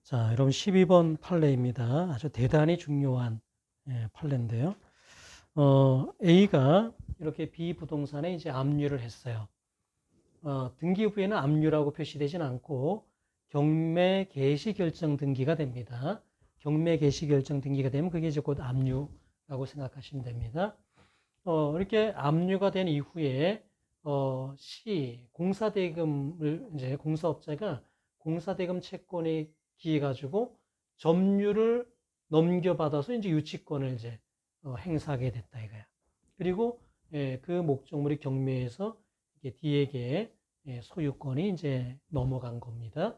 자, 여러분 12번 판례입니다. 아주 대단히 중요한 판례인데요. A가 이렇게 B 부동산에 이제 압류를 했어요. 등기 후에는 압류라고 표시되진 않고 경매 개시 결정 등기가 됩니다. 경매 개시 결정 등기가 되면 그게 이제 곧 압류라고 생각하시면 됩니다. 이렇게 압류가 된 이후에 공사대금을 이제 공사업자가 공사대금 채권에 기해 가지고 점유를 넘겨받아서 이제 유치권을 이제 행사하게 됐다 이거야. 그리고 그 목적물이 경매에서 D에게 소유권이 이제 넘어간 겁니다.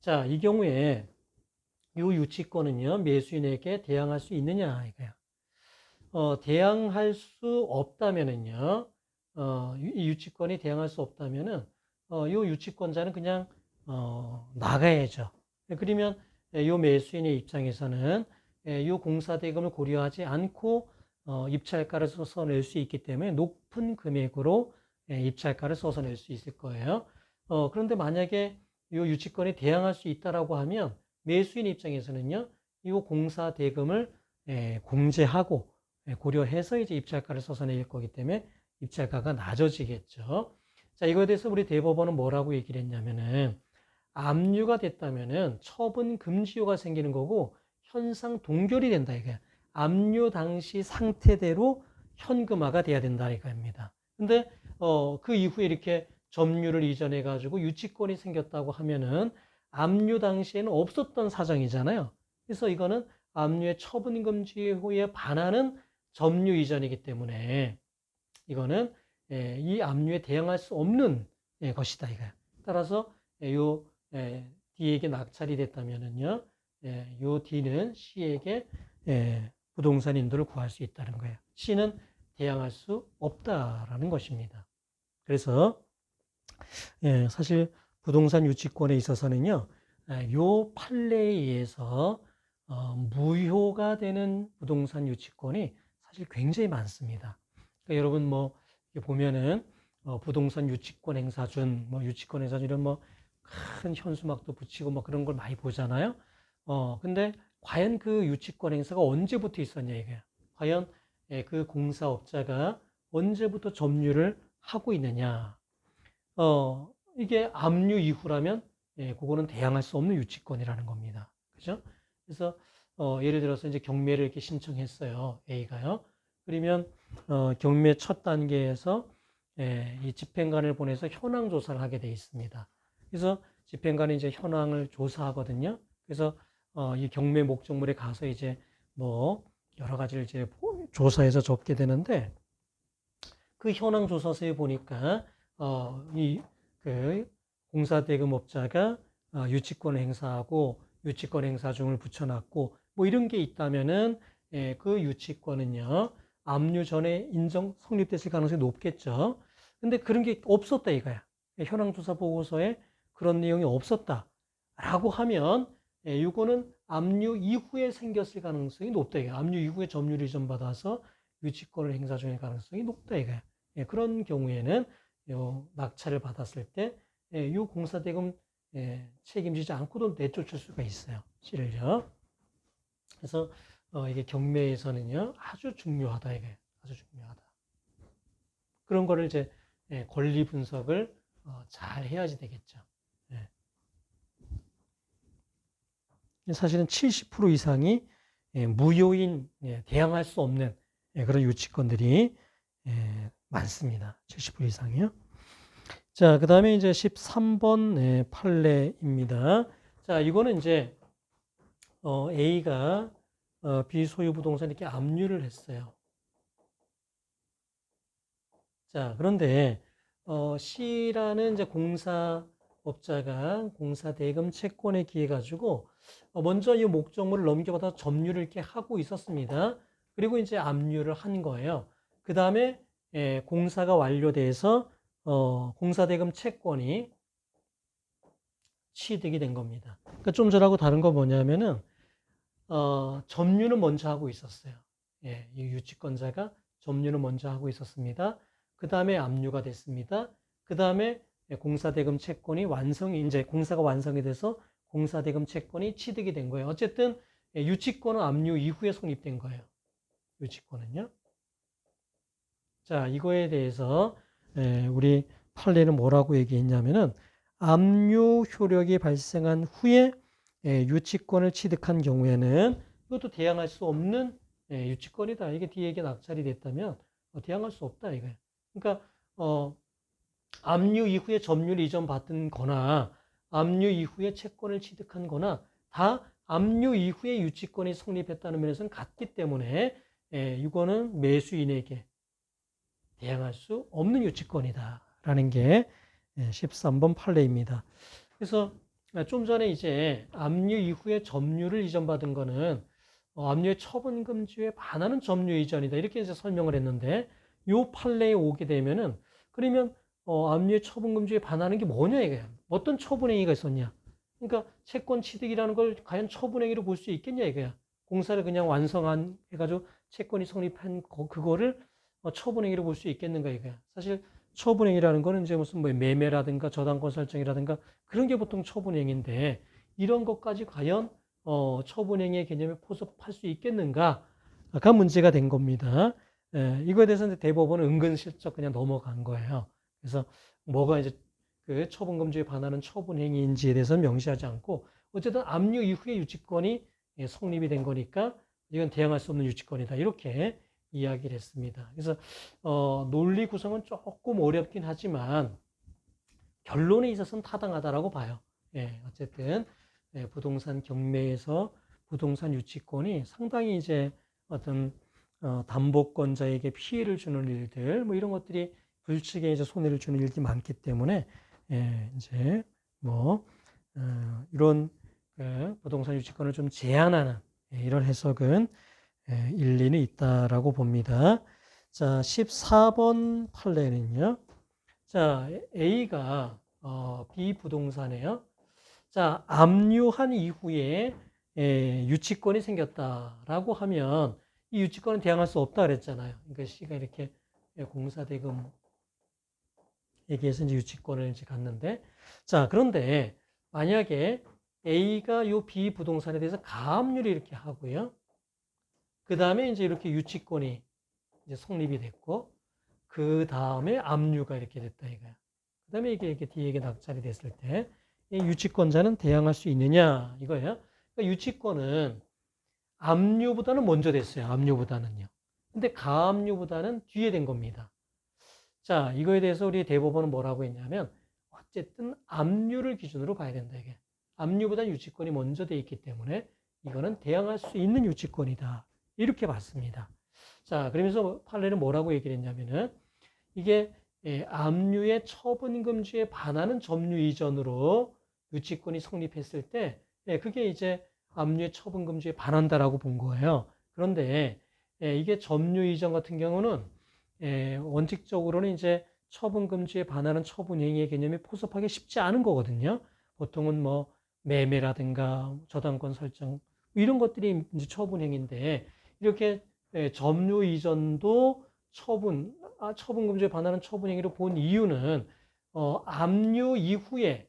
자, 이 경우에 이 유치권은요 매수인에게 대항할 수 있느냐 이거야. 대항할 수 없다면은요, 이 유치권이 대항할 수 없다면은, 이 유치권자는 그냥, 나가야죠. 그러면, 이 매수인의 입장에서는, 이 공사대금을 고려하지 않고, 입찰가를 써서 낼 수 있기 때문에 높은 금액으로 입찰가를 써서 낼 수 있을 거예요. 그런데 만약에 이 유치권이 대항할 수 있다라고 하면, 매수인 입장에서는요, 이 공사대금을 공제하고, 고려해서 이제 입찰가를 써서 낼 거기 때문에 입찰가가 낮아지겠죠. 자, 이거에 대해서 우리 대법원은 뭐라고 얘기를 했냐면은 압류가 됐다면은 처분 금지효가 생기는 거고 현상 동결이 된다 이거야. 압류 당시 상태대로 현금화가 돼야 된다 이거입니다. 근데 그 이후에 이렇게 점유를 이전해 가지고 유치권이 생겼다고 하면은 압류 당시에는 없었던 사정이잖아요. 그래서 이거는 압류의 처분 금지효에 반하는 점유 이전이기 때문에 이거는 이 압류에 대응할 수 없는 것이다 이거야. 따라서 요 D에게 낙찰이 됐다면은요, 요 D는 C에게 부동산 인도를 구할 수 있다는 거예요. C는 대항할 수 없다라는 것입니다. 그래서 사실 부동산 유치권에 있어서는요, 요 판례에 의해서 무효가 되는 부동산 유치권이 사실 굉장히 많습니다. 그러니까 여러분 뭐 보면은 부동산 유치권 행사준, 뭐 유치권 행사준 이런 뭐 큰 현수막도 붙이고 뭐 그런 걸 많이 보잖아요. 근데 과연 그 유치권 행사가 언제부터 있었냐 이거야. 과연 그 공사업자가 언제부터 점유를 하고 있느냐. 이게 압류 이후라면 그거는 대항할 수 없는 유치권이라는 겁니다. 그죠? 그래서 예를 들어서 이제 경매를 이렇게 신청했어요. A가요. 그러면 경매 첫 단계에서 이 집행관을 보내서 현황 조사를 하게 돼 있습니다. 그래서 집행관이 이제 현황을 조사하거든요. 그래서 이 경매 목적물에 가서 이제 뭐 여러 가지를 이제 조사해서 적게 되는데 그 현황 조사서에 보니까 그 공사대금업자가 유치권 행사하고 유치권 행사 중을 붙여놨고 뭐 이런 게 있다면은 그 유치권은요 압류 전에 인정 성립됐을 가능성이 높겠죠. 근데 그런 게 없었다 이거야. 현황 조사 보고서에 그런 내용이 없었다라고 하면 이거는 압류 이후에 생겼을 가능성이 높다 이거야. 압류 이후에 점유를 이전받아서 유치권을 행사 중일 가능성이 높다 이거야. 그런 경우에는 낙찰을 받았을 때 이 공사대금 책임지지 않고도 내쫓을 수가 있어요. C를요. 그래서 이게 경매에서는요 아주 중요하다 이게 아주 중요하다. 그런 거를 이제 권리 분석을 잘 해야지 되겠죠. 사실은 70% 이상이 무효인 대항할 수 없는 그런 유치권들이 많습니다. 70% 이상이요. 자, 그 다음에 이제 13번 판례입니다. 자, 이거는 이제 A가 B 소유 부동산 이렇게 압류를 했어요. 자, 그런데 C라는 이제 공사업자가 공사대금 채권에 기해 가지고 먼저 이 목적물을 넘겨받아서 점유를 이렇게 하고 있었습니다. 그리고 이제 압류를 한 거예요. 그 다음에 공사가 완료돼서 공사대금 채권이 취득이 된 겁니다. 그러니까 좀 전하고 다른 거 뭐냐면은 점유는 먼저 하고 있었어요. 이 유치권자가 점유는 먼저 하고 있었습니다. 그 다음에 압류가 됐습니다. 그 다음에 공사대금 채권이 이제 공사가 완성이 돼서 공사대금 채권이 취득이 된 거예요. 어쨌든 유치권은 압류 이후에 성립된 거예요. 유치권은요. 자, 이거에 대해서 우리 판례는 뭐라고 얘기했냐면은 압류 효력이 발생한 후에 유치권을 취득한 경우에는 이것도 대항할 수 없는 유치권이다. 이게 뒤에 낙찰이 됐다면 대항할 수 없다 이거예요. 그러니까 압류 이후에 점유를 이전받은 거나 압류 이후에 채권을 취득한 거나 다 압류 이후에 유치권이 성립했다는 면에서는 같기 때문에 이거는 매수인에게 대항할 수 없는 유치권이다라는 게 13번 판례입니다. 그래서 좀 전에 이제 압류 이후에 점유를 이전받은 거는 압류의 처분금지에 반하는 점유 이전이다 이렇게 이제 설명을 했는데 이 판례에 오게 되면은 그러면 압류의 처분금지에 반하는 게 뭐냐 이거야. 어떤 처분행위가 있었냐. 그러니까 채권 취득이라는 걸 과연 처분행위로 볼 수 있겠냐 이거야. 공사를 그냥 완성한 해가지고 채권이 성립한 그거를 처분행위로 볼 수 있겠는가 이거야. 사실 처분행위라는 거는 이제 무슨 뭐 매매라든가 저당권 설정이라든가 그런 게 보통 처분행위인데 이런 것까지 과연 처분행위의 개념에 포섭할 수 있겠는가가 문제가 된 겁니다. 이거에 대해서 대법원은 은근슬쩍 그냥 넘어간 거예요. 그래서 뭐가 이제 그 처분금지에 반하는 처분행위인지에 대해서는 명시하지 않고 어쨌든 압류 이후에 유치권이 성립이 된 거니까 이건 대항할 수 없는 유치권이다. 이렇게 이야기를 했습니다. 그래서 논리 구성은 조금 어렵긴 하지만 결론에 있어서는 타당하다라고 봐요. 어쨌든 부동산 경매에서 부동산 유치권이 상당히 이제 어떤 담보권자에게 피해를 주는 일들 뭐 이런 것들이 불측에 이제 손해를 주는 일들이 많기 때문에 이제 뭐 이런 부동산 유치권을 좀 제한하는 이런 해석은 일리는 있다라고 봅니다. 자, 14번 판례는요. 자, A가 B 부동산에요. 자, 압류한 이후에 유치권이 생겼다라고 하면 이 유치권은 대항할 수 없다 그랬잖아요. 그러니까 C가 이렇게 공사대금 얘기해서 이제 유치권을 이제 갖는데, 자, 그런데 만약에 A가 요 B 부동산에 대해서 가압류를 이렇게 하고요. 그 다음에 이제 이렇게 유치권이 이제 성립이 됐고, 그 다음에 압류가 이렇게 됐다 이거야. 그 다음에 이게 뒤에 낙찰이 됐을 때, 이 유치권자는 대항할 수 있느냐 이거예요. 그러니까 유치권은 압류보다는 먼저 됐어요. 압류보다는요. 근데 가압류보다는 뒤에 된 겁니다. 자, 이거에 대해서 우리 대법원은 뭐라고 했냐면 어쨌든 압류를 기준으로 봐야 된다 이게. 압류보다 유치권이 먼저 돼 있기 때문에 이거는 대항할 수 있는 유치권이다. 이렇게 봤습니다. 자, 그러면서 판례는 뭐라고 얘기를 했냐면은 이게 압류의 처분금지에 반하는 점유 이전으로 유치권이 성립했을 때 그게 이제 압류의 처분금지에 반한다라고 본 거예요. 그런데 이게 점유 이전 같은 경우는 원칙적으로는 이제 처분금지에 반하는 처분행위의 개념이 포섭하기 쉽지 않은 거거든요. 보통은 뭐 매매라든가 저당권 설정 이런 것들이 이제 처분행위인데 이렇게 점유 이전도 처분금지에 반하는 처분행위로 본 이유는 압류 이후에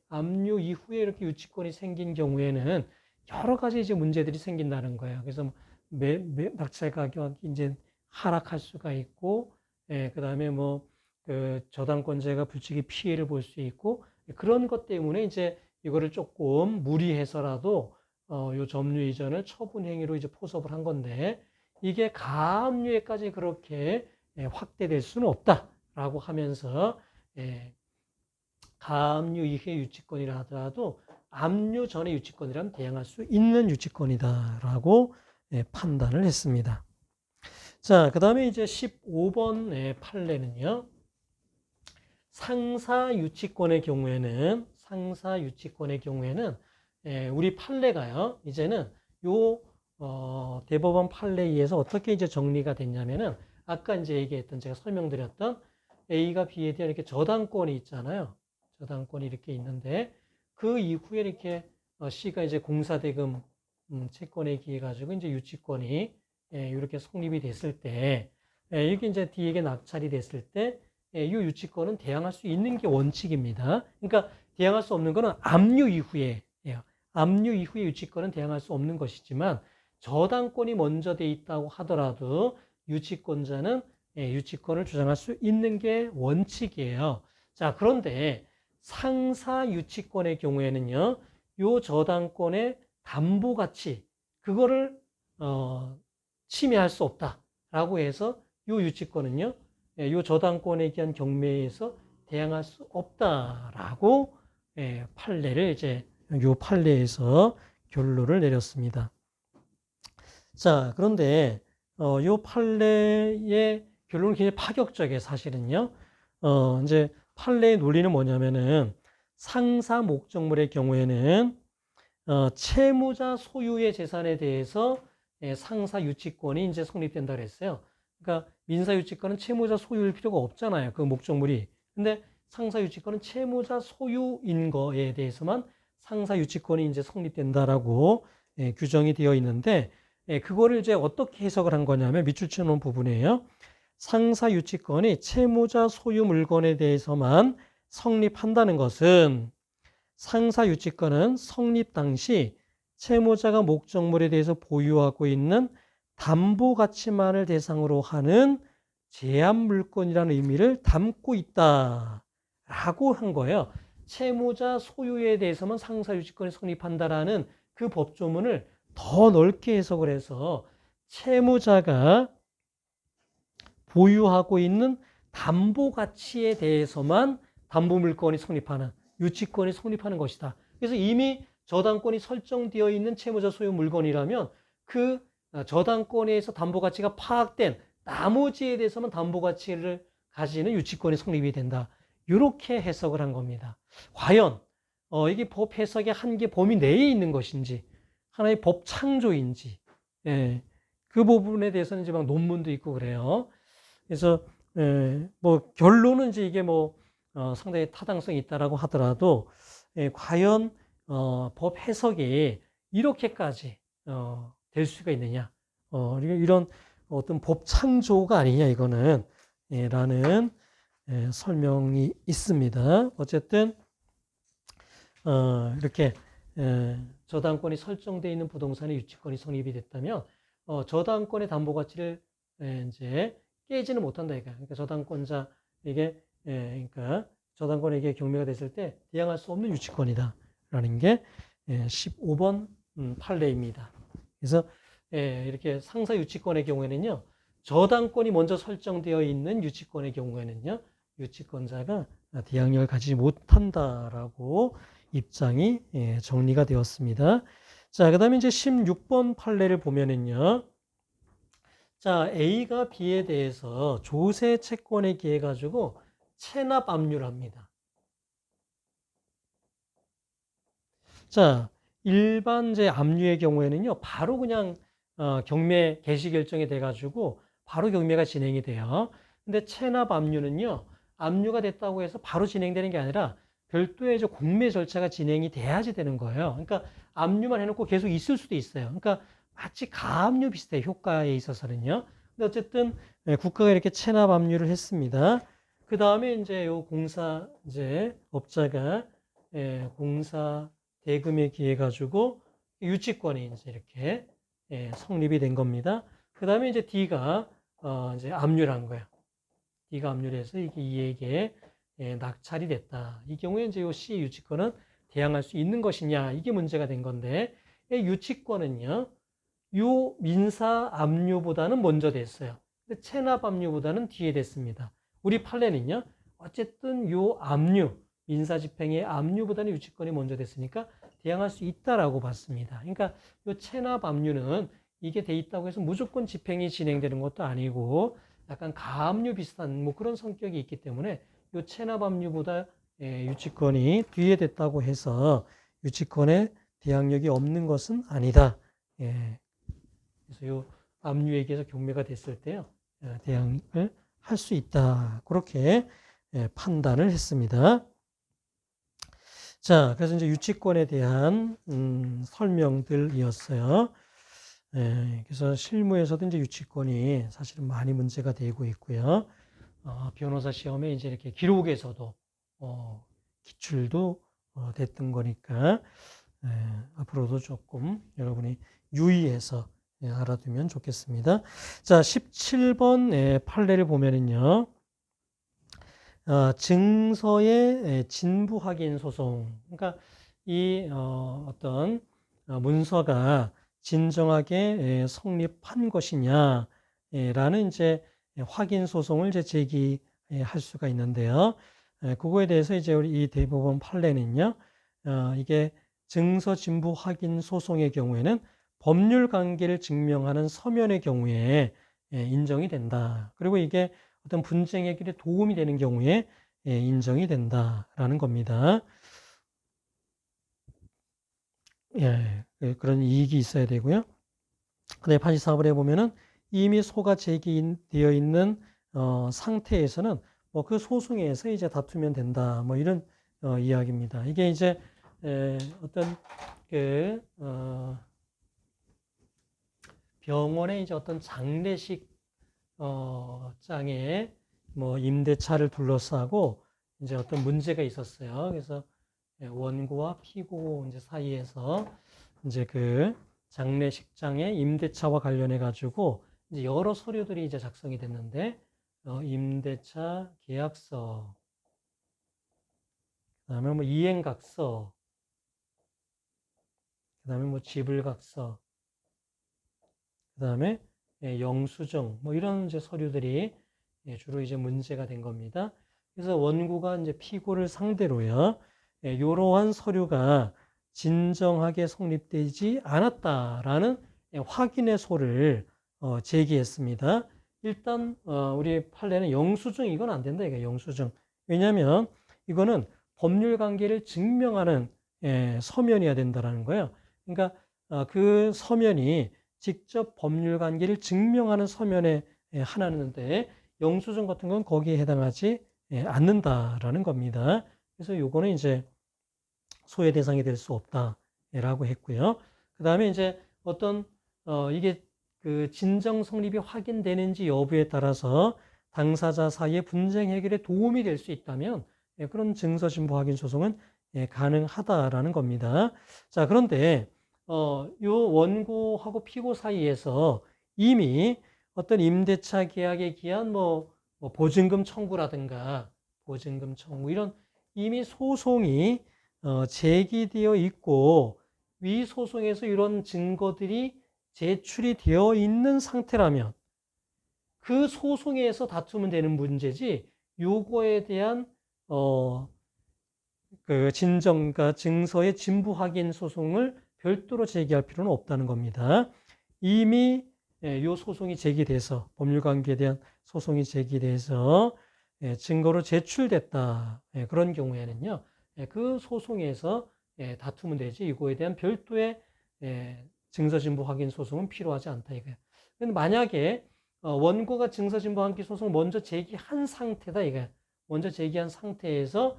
이렇게 유치권이 생긴 경우에는 여러 가지 이제 문제들이 생긴다는 거예요. 그래서 낙찰 가격이 이제 하락할 수가 있고, 그 다음에 뭐 그 저당권자가 불치기 피해를 볼 수 있고 그런 것 때문에 이제 이거를 조금 무리해서라도 요 점유 이전을 처분행위로 이제 포섭을 한 건데 이게 가압류에까지 그렇게 확대될 수는 없다라고 하면서 가압류 이후의 유치권이라 하더라도 압류 전의 유치권이라면 대항할 수 있는 유치권이다라고 판단을 했습니다. 자, 그 다음에 이제 15번 판례는요. 상사 유치권의 경우에는 우리 판례가요. 이제는 요 대법원 판례에 의해서 어떻게 이제 정리가 됐냐면은 아까 이제 얘기했던 제가 설명드렸던 A가 B에 대한 이렇게 저당권이 있잖아요. 저당권이 이렇게 있는데 그 이후에 이렇게 C가 이제 공사대금 채권에 기해 가지고 이제 유치권이 이렇게 성립이 됐을 때 이게 이제 뒤에 낙찰이 됐을 때 이 유치권은 대항할 수 있는 게 원칙입니다. 그러니까 대항할 수 없는 거는 압류 이후에예요. 압류 이후에 유치권은 대항할 수 없는 것이지만 저당권이 먼저 돼 있다고 하더라도 유치권자는 유치권을 주장할 수 있는 게 원칙이에요. 자, 그런데 상사 유치권의 경우에는요, 요 저당권의 담보 가치, 그거를 침해할 수 없다라고 해서 요 유치권은요, 요 저당권에 대한 경매에서 대항할 수 없다라고 판례를 이제 요 판례에서 결론을 내렸습니다. 자, 그런데 요 판례의 결론은 굉장히 파격적이에요, 사실은요. 이제 판례의 논리는 뭐냐면은 상사 목적물의 경우에는 채무자 소유의 재산에 대해서 상사 유치권이 이제 성립된다 그랬어요. 그러니까 민사 유치권은 채무자 소유일 필요가 없잖아요. 그 목적물이. 근데 상사 유치권은 채무자 소유인 거에 대해서만 상사 유치권이 이제 성립된다라고 규정이 되어 있는데 그거를 이제 어떻게 해석을 한 거냐면 밑줄 쳐놓은 부분이에요. 상사 유치권이 채무자 소유 물건에 대해서만 성립한다는 것은 상사 유치권은 성립 당시 채무자가 목적물에 대해서 보유하고 있는 담보 가치만을 대상으로 하는 제한 물건이라는 의미를 담고 있다라고 한 거예요. 채무자 소유에 대해서만 상사 유치권이 성립한다라는 그 법조문을 더 넓게 해석을 해서 채무자가 보유하고 있는 담보 가치에 대해서만 담보 물건이 성립하는, 유치권이 성립하는 것이다. 그래서 이미 저당권이 설정되어 있는 채무자 소유 물건이라면 그 저당권에서 담보 가치가 파악된 나머지에 대해서만 담보 가치를 가지는 유치권이 성립이 된다. 이렇게 해석을 한 겁니다. 과연 이게 법 해석의 한계 범위 내에 있는 것인지 하나의 법 창조인지 그 부분에 대해서는 이제 막 논문도 있고 그래요. 그래서 뭐 결론은 이제 이게 뭐 상당히 타당성이 있다라고 하더라도 과연 법 해석이 이렇게까지 될 수가 있느냐? 이런 어떤 법 창조가 아니냐 이거는 라는 설명이 있습니다. 어쨌든 이렇게 저당권이 설정되어 있는 부동산의 유치권이 성립이 됐다면 저당권의 담보 가치를 이제 깨지는 못한다 이거야. 그러니까 저당권자에게 그러니까 저당권에게 경매가 됐을 때 대항할 수 없는 유치권이다라는 게 15번 판례입니다. 그래서 이렇게 상사 유치권의 경우에는요, 저당권이 먼저 설정되어 있는 유치권의 경우에는요, 유치권자가 대항력을 가지지 못한다라고 입장이 정리가 되었습니다. 자, 그 다음에 이제 16번 판례를 보면은요, 자, A가 B에 대해서 조세 채권에 기해 가지고 체납 압류를 합니다. 자, 일반 이제 압류의 경우에는요, 바로 그냥 경매 개시 결정이 돼 가지고 바로 경매가 진행이 돼요. 근데 체납 압류는요, 압류가 됐다고 해서 바로 진행되는 게 아니라 별도의 공매 절차가 진행이 돼야지 되는 거예요. 그러니까 압류만 해놓고 계속 있을 수도 있어요. 그러니까 마치 가압류 비슷해 효과에 있어서는요. 근데 어쨌든 국가가 이렇게 체납 압류를 했습니다. 그 다음에 이제 요 공사 이제 업자가 공사 대금에 기해 가지고 유치권이 이제 이렇게 성립이 된 겁니다. 그 다음에 이제 D가 이제 압류를 한 거예요. D가 압류를 해서 이게 이에게 낙찰이 됐다. 이 경우에 이제 요 C 유치권은 대항할 수 있는 것이냐 이게 문제가 된 건데 유치권은요 요 민사 압류보다는 먼저 됐어요. 근데 체납 압류보다는 뒤에 됐습니다. 우리 판례는요 어쨌든 요 압류 민사 집행의 압류보다는 유치권이 먼저 됐으니까 대항할 수 있다라고 봤습니다. 그러니까 요 체납 압류는 이게 돼 있다고 해서 무조건 집행이 진행되는 것도 아니고 약간 가압류 비슷한 뭐 그런 성격이 있기 때문에 요 체납 압류보다 유치권이 뒤에 됐다고 해서 유치권에 대항력이 없는 것은 아니다. 그래서 요 압류에 의해서 경매가 됐을 때요 대항을 할 수 있다. 그렇게 판단을 했습니다. 자, 그래서 이제 유치권에 대한 설명들이었어요. 그래서 실무에서도 이제 유치권이 사실은 많이 문제가 되고 있고요. 변호사 시험에 이제 이렇게 기록에서도 기출도 됐던 거니까 앞으로도 조금 여러분이 유의해서 알아두면 좋겠습니다. 자, 17번 판례를 보면은요. 증서의 진부 확인 소송. 그러니까 이 어떤 문서가 진정하게 성립한 것이냐라는 이제 확인 소송을 이제 제기할 수가 있는데요. 그거에 대해서 이제 우리 이 대법원 판례는요. 이게 증서 진부 확인 소송의 경우에는 법률 관계를 증명하는 서면의 경우에 인정이 된다. 그리고 이게 어떤 분쟁 해결에 도움이 되는 경우에 인정이 된다라는 겁니다. 예, 그런 이익이 있어야 되고요. 근데 84번에 보면은 이미 소가 제기되어 있는 상태에서는 뭐 그 소송에서 이제 다투면 된다. 뭐 이런 이야기입니다. 이게 이제 어떤 그 병원에 이제 어떤 장례식 장에 뭐 임대차를 둘러싸고 이제 어떤 문제가 있었어요. 그래서 원고와 피고 이제 사이에서 이제 그 장례식장의 임대차와 관련해 가지고 이제 여러 서류들이 이제 작성이 됐는데 임대차 계약서, 그다음에 뭐 이행각서, 그다음에 뭐 지불각서, 그다음에 영수증 뭐 이런 이제 서류들이 주로 이제 문제가 된 겁니다. 그래서 원고가 이제 피고를 상대로요, 이러한 서류가 진정하게 성립되지 않았다라는 확인의 소를 제기했습니다. 일단 우리 판례는 영수증 이건 안 된다 이거 영수증. 왜냐하면 이거는 법률 관계를 증명하는 서면이어야 된다라는 거예요. 그러니까 그 서면이 직접 법률 관계를 증명하는 서면에 하나인데 영수증 같은 건 거기에 해당하지 않는다라는 겁니다. 그래서 요거는 이제 소외 대상이 될 수 없다라고 했고요. 그 다음에 이제 어떤 이게 그 진정 성립이 확인되는지 여부에 따라서 당사자 사이의 분쟁 해결에 도움이 될 수 있다면 그런 증서 진부 확인 소송은 가능하다라는 겁니다. 자, 그런데 요 원고하고 피고 사이에서 이미 어떤 임대차 계약에 기한 뭐 보증금 청구라든가 보증금 청구 이런 이미 소송이 제기되어 있고 위 소송에서 이런 증거들이 제출이 되어 있는 상태라면 그 소송에서 다투면 되는 문제지 요거에 대한 그 진정과 증서의 진부 확인 소송을 별도로 제기할 필요는 없다는 겁니다. 이미 이 소송이 제기돼서 법률관계에 대한 소송이 제기돼서 증거로 제출됐다. 그런 경우에는요. 그 소송에서 다투면 되지 이거에 대한 별도의 증서 진부 확인 소송은 필요하지 않다 이거예요. 근데 만약에 원고가 증서 진부 확인 소송을 먼저 제기한 상태다 이거예요. 먼저 제기한 상태에서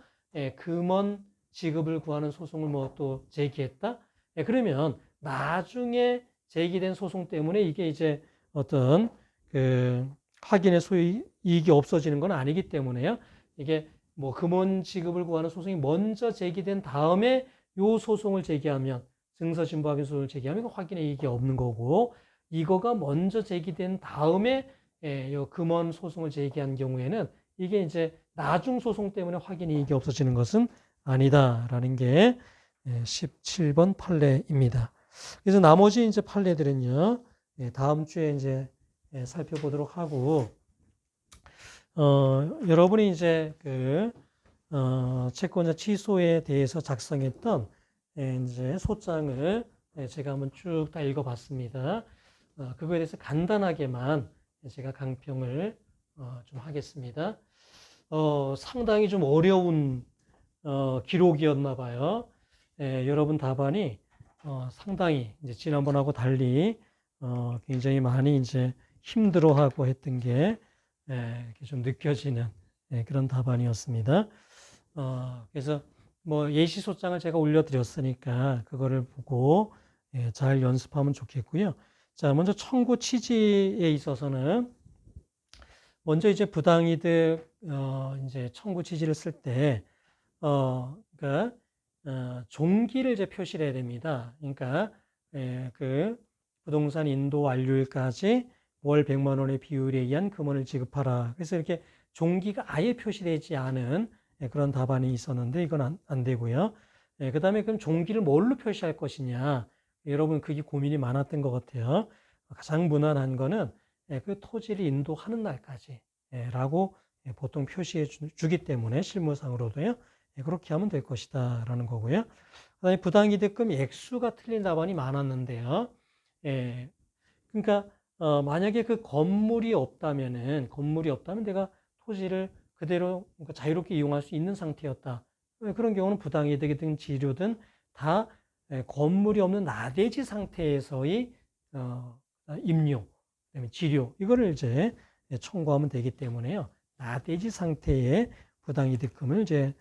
금원 지급을 구하는 소송을 뭐 또 제기했다. 그러면 나중에 제기된 소송 때문에 이게 이제 어떤 그 확인의 소이익이 없어지는 건 아니기 때문에요. 이게 뭐 금원 지급을 구하는 소송이 먼저 제기된 다음에 요 소송을 제기하면 증서 진부 확인 소송을 제기하면 확인의 이익이 없는 거고 이거가 먼저 제기된 다음에 요 금원 소송을 제기한 경우에는 이게 이제 나중 소송 때문에 확인 이익이 없어지는 것은 아니다라는 게 17번 판례입니다. 그래서 나머지 이제 판례들은요, 다음 주에 이제 살펴보도록 하고, 여러분이 이제 그, 채권자 취소에 대해서 작성했던 이제 소장을 제가 한번 쭉 다 읽어봤습니다. 그거에 대해서 간단하게만 제가 강평을 좀 하겠습니다. 상당히 좀 어려운 기록이었나 봐요. 여러분 답안이 상당히 이제 지난번하고 달리 굉장히 많이 이제 힘들어하고 했던 게 좀 느껴지는 그런 답안이었습니다. 그래서 뭐 예시 소장을 제가 올려드렸으니까 그거를 보고 잘 연습하면 좋겠고요. 자, 먼저 청구 취지에 있어서는 먼저 이제 부당이득 이제 청구 취지를 쓸 때 그러니까 종기를 이제 표시를 해야 됩니다. 그러니까 그 부동산 인도 완료일까지 월 100만 원의 비율에 의한 금원을 지급하라. 그래서 이렇게 종기가 아예 표시되지 않은 그런 답안이 있었는데 이건 안 되고요. 그 다음에 그럼 종기를 뭘로 표시할 것이냐. 여러분 그게 고민이 많았던 것 같아요. 가장 무난한 거는 그 토지를 인도하는 날까지 라고 보통 표시해 주기 때문에 실무상으로도요. 그렇게 하면 될 것이다 라는 거고요. 그다음에 부당이득금 액수가 틀린 답안이 많았는데요. 그러니까 만약에 그 건물이 없다면 내가 토지를 그대로 그러니까 자유롭게 이용할 수 있는 상태였다. 그런 경우는 부당이득이든 지료든 다 건물이 없는 나대지 상태에서의 임료, 그다음에 지료 이거를 이제 청구하면 되기 때문에요. 나대지 상태의 부당이득금을 이제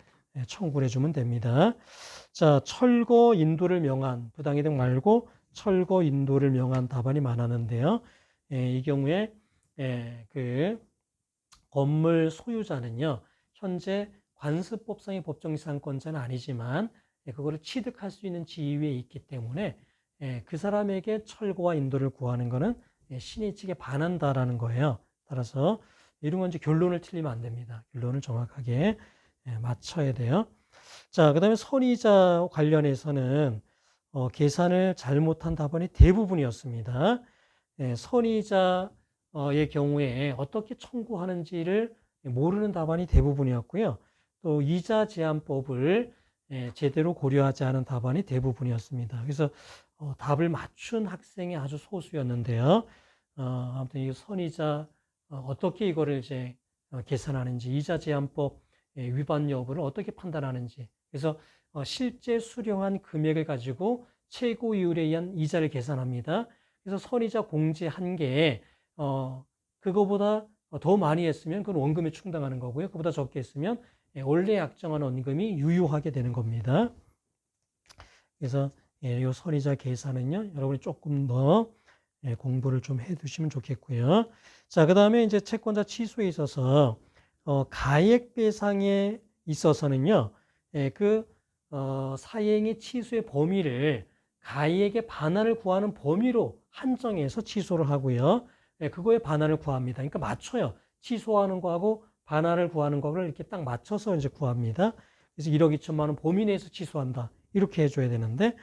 청구를 해주면 됩니다. 자, 철거 인도를 명한 부당이득 말고 철거 인도를 명한 답안이 많았는데요. 이 경우에 그 건물 소유자는요, 현재 관습법상의 법정지상권자는 아니지만 그거를 취득할 수 있는 지위에 있기 때문에 그 사람에게 철거와 인도를 구하는 것은 신의 측에 반한다라는 거예요. 따라서 이런 건 이제 결론을 틀리면 안 됩니다. 결론을 정확하게 맞춰야 돼요. 자, 그 다음에 선이자 관련해서는 계산을 잘못한 답안이 대부분이었습니다. 선이자의 경우에 어떻게 청구하는지를 모르는 답안이 대부분이었고요. 또 이자 제한법을 제대로 고려하지 않은 답안이 대부분이었습니다. 그래서 답을 맞춘 학생이 아주 소수였는데요. 아무튼 이 선이자 어떻게 이거를 이제 계산하는지, 이자 제한법 위반 여부를 어떻게 판단하는지, 그래서 실제 수령한 금액을 가지고 최고 이율에 의한 이자를 계산합니다. 그래서 선이자 공제 한계에 그거보다 더 많이 했으면 그건 원금에 충당하는 거고요. 그보다 적게 했으면 원래 약정한 원금이 유효하게 되는 겁니다. 그래서 이 선이자 계산은요, 여러분이 조금 더 공부를 좀 해두시면 좋겠고요. 자, 그 다음에 이제 채권자 취소에 있어서 가액 배상에 있어서는요, 사행의 취소의 범위를 가액의 반환을 구하는 범위로 한정해서 취소를 하고요. 그거에 반환을 구합니다. 그러니까 맞춰요. 취소하는 거하고 반환을 구하는 거를 이렇게 딱 맞춰서 이제 구합니다. 그래서 1억 2천만 원 범위 내에서 취소한다. 이렇게 해줘야 되는데,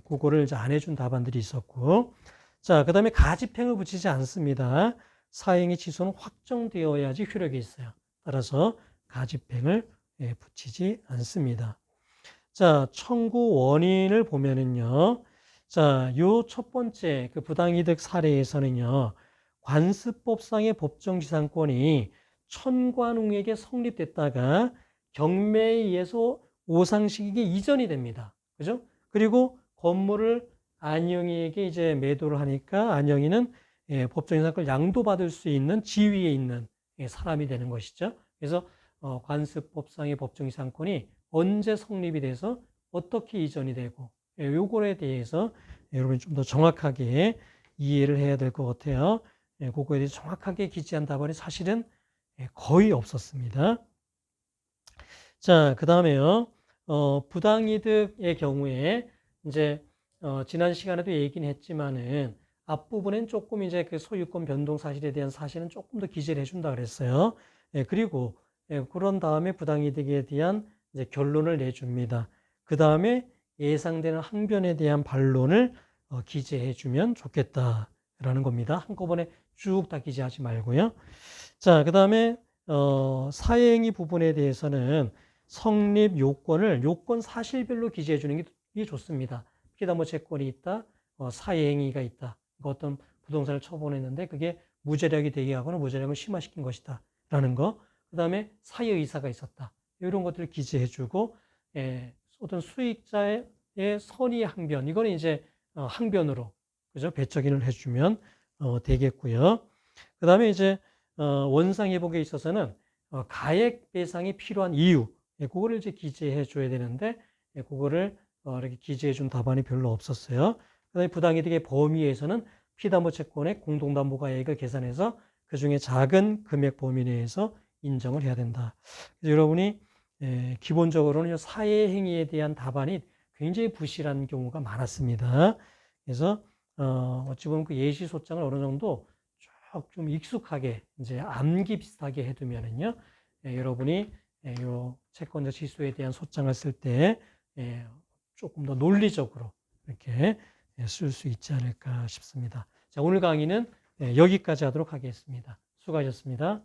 그거를 이제 안 해준 답안들이 있었고. 자, 그 다음에 가집행을 붙이지 않습니다. 사행의 취소는 확정되어야지 효력이 있어요. 따라서 가집행을 붙이지 않습니다. 자, 청구 원인을 보면은요. 자, 요 첫 번째 그 부당이득 사례에서는요. 관습법상의 법정지상권이 천관웅에게 성립됐다가 경매에 의해서 오상식에게 이전이 됩니다. 그죠? 그리고 건물을 안영이에게 이제 매도를 하니까 안영이는 법정지상권을 양도받을 수 있는 지위에 있는 사람이 되는 것이죠. 그래서 관습법상의 법정지상권이 언제 성립이 돼서 어떻게 이전이 되고 요거에 대해서 여러분이 좀 더 정확하게 이해를 해야 될 것 같아요. 그거에 대해서 정확하게 기재한 답안이 사실은 거의 없었습니다. 자, 그 다음에요. 부당이득의 경우에 이제 지난 시간에도 얘기는 했지만은 앞부분엔 조금 이제 그 소유권 변동 사실에 대한 사실은 조금 더 기재를 해준다 그랬어요. 그리고 그런 다음에 부당이득에 대한 이제 결론을 내줍니다. 그 다음에 예상되는 항변에 대한 반론을 기재해주면 좋겠다라는 겁니다. 한꺼번에 쭉 다 기재하지 말고요. 자, 그 다음에 사행위 부분에 대해서는 성립 요건 사실별로 기재해주는 게 좋습니다. 피담보 채권이 있다, 사행위가 있다. 어떤 부동산을 처분했는데 그게 무자력이 되게 하거나 무자력을 심화시킨 것이다. 라는 거. 그 다음에 사유이사가 있었다. 이런 것들을 기재해주고 어떤 수익자의 선의 항변 이거는 이제 항변으로 그죠 배척인을 해주면 되겠고요. 그 다음에 이제 원상 회복에 있어서는 가액 배상이 필요한 이유 그거를 이제 기재해줘야 되는데 그거를 이렇게 기재해준 답안이 별로 없었어요. 그 다음에 부당이득의 범위에서는 피담보 채권의 공동담보가액을 계산해서 그 중에 작은 금액 범위 내에서 인정을 해야 된다. 그래서 여러분이 기본적으로는 사회 행위에 대한 답안이 굉장히 부실한 경우가 많았습니다. 그래서 어찌 보면 그 예시 소장을 어느 정도 쭉 좀 익숙하게 이제 암기 비슷하게 해두면은요, 여러분이 요 채권자 지수에 대한 소장을 쓸 때 조금 더 논리적으로 이렇게 쓸 수 있지 않을까 싶습니다. 자, 오늘 강의는 여기까지 하도록 하겠습니다. 수고하셨습니다.